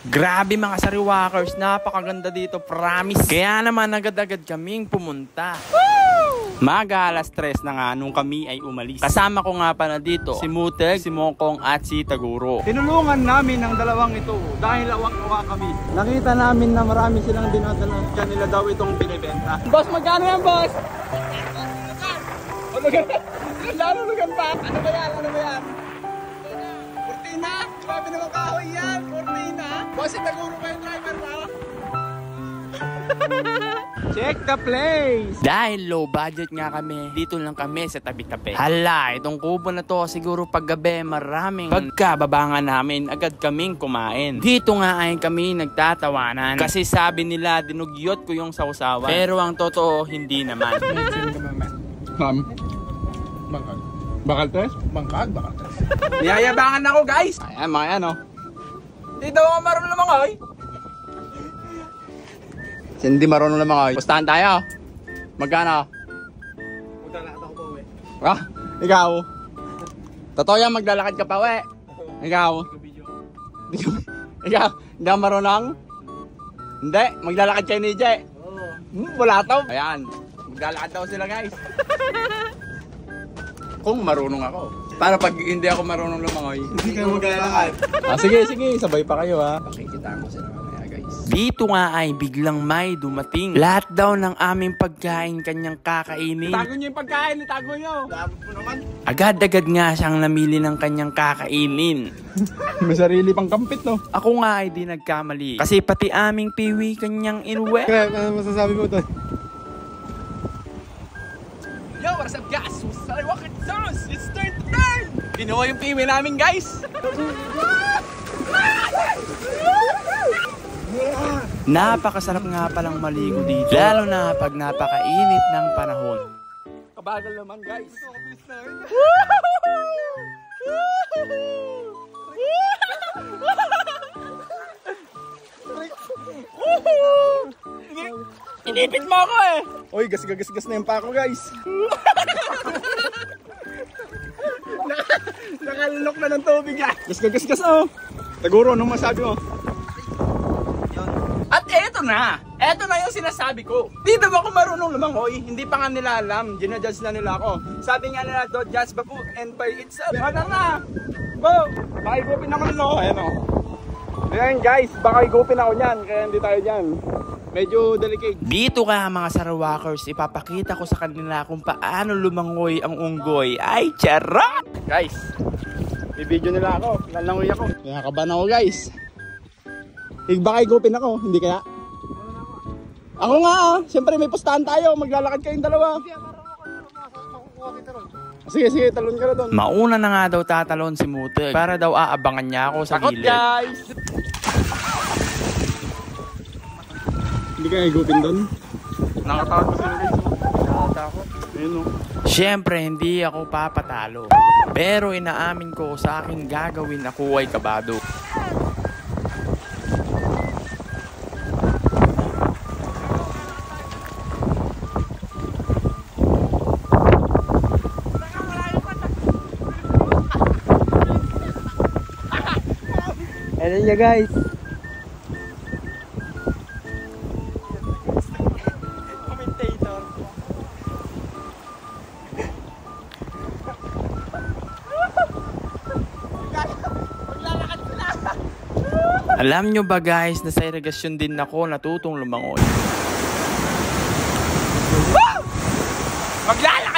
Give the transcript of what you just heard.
Grabe mga sariwakers, napakaganda dito, promise. Kaya naman agad-agad kaming pumunta. Mag-alas 3 na nga nung kami ay umalis. Kasama ko nga pala dito si Muteg, si Mokong at si Taguro. Tinulungan namin ang dalawang ito dahil awang-awa kami. Nakita namin na marami silang dinadala, kanila daw itong binibenta. Boss, magkano yan, boss? Lalo-lugan pa. Ano ba yan? Ano ba yan? Cortina? Grabe naman kahoy yan. Cortina? Boss, Taguro ba yung driver mo? Check the place! Dahil low budget nga kami, dito lang kami sa tabi-tabi. Hala, itong kubo na to siguro paggabi maraming pagkababangan namin, agad kaming kumain. Dito nga ay kami nagtatawanan kasi sabi nila dinugyot ko yung sausawan. Pero ang totoo, hindi naman. Ma'am? Bangkag. Bakal tres? Bangkag, bakal tres. Niyayabangan ako, guys! Ayan, mga yan, oh. Hindi daw ako marunong naman, ay. Hindi marunong naman, ay. Pustahan tayo. Magkano? Punta na ako pa, we. Ah, ikaw? Totoo yan, maglalakad ka pa, we. Ikaw? Ikaw? Hindi ako marunong? Hindi, maglalakad kayo ni Jay. Wala to. Ayan, maglalakad daw sila, guys. Kung marunong ako. Para pag hindi ako marunong lumangoy, hindi kayo maglalakad. Sige, sabay pa kayo, ha. Pakikitaan ko sila mamaya, guys. Dito nga ay biglang may dumating. Lahat daw ng aming pagkain kanyang kakainin. Itago nyo yung pagkain, itago nyo. Dapat mo naman. Agad-agad nga siyang namili ng kanyang kakainin. May sarili pang kampit, no? Ako nga ay di nagkamali. Kasi pati aming piwi kanyang inuwi. Kaya, ano masasabi mo ito? Yo, what's up, guys? Sorry, walk it down. It's turn to turn. Kinuha yung piwi namin, guys. Napakasarap nga palang maligo dito. Lalo na pag napakainit ng panahon. Kabagal naman, guys. Inipit mo ako eh. Uy, gas na yung pako, guys. Nakalunok na ng tubig, guys. Gas, oh. Taguro, anong masabi mo? At eto na yung sinasabi ko. Di daw ako marunong lumangoy. Hindi pa nga nila alam. Ginajudge na nila ako. Sabi nga nila, don't judge the book and by itself. Ano na? Bo, baka igupin ako nyo. Ayan o. Ayan guys, baka igupin ako nyan. Kaya hindi tayo dyan. Medyo delicate. Dito ka mga sarawakers, ipapakita ko sa kanila kung paano lumangoy ang unggoy. Ay, charot! Guys, may video nila ako. Lalangoy ako. Nakakabahan ako, guys. Baka igupin ako, hindi kaya? Ako nga, siyempre may pustahan tayo. Maglalakad kayong dalawa. Sige, talon ka na doon. Mauna na nga daw tatalon si Muteg para daw aabangan niya ako sa gilid. Guys! Hindi kaya igupin doon? Nakatakot sila, guys. Nakatakot. Ayun, no? Siyempre, hindi ako papatalo. Pero inaamin ko sa aking gagawin, ako ay kabado. Ayan niya, guys. Commentator. Alam nyo ba guys, na sa irigasyon din ako natutong lumangoy. Maglalakad!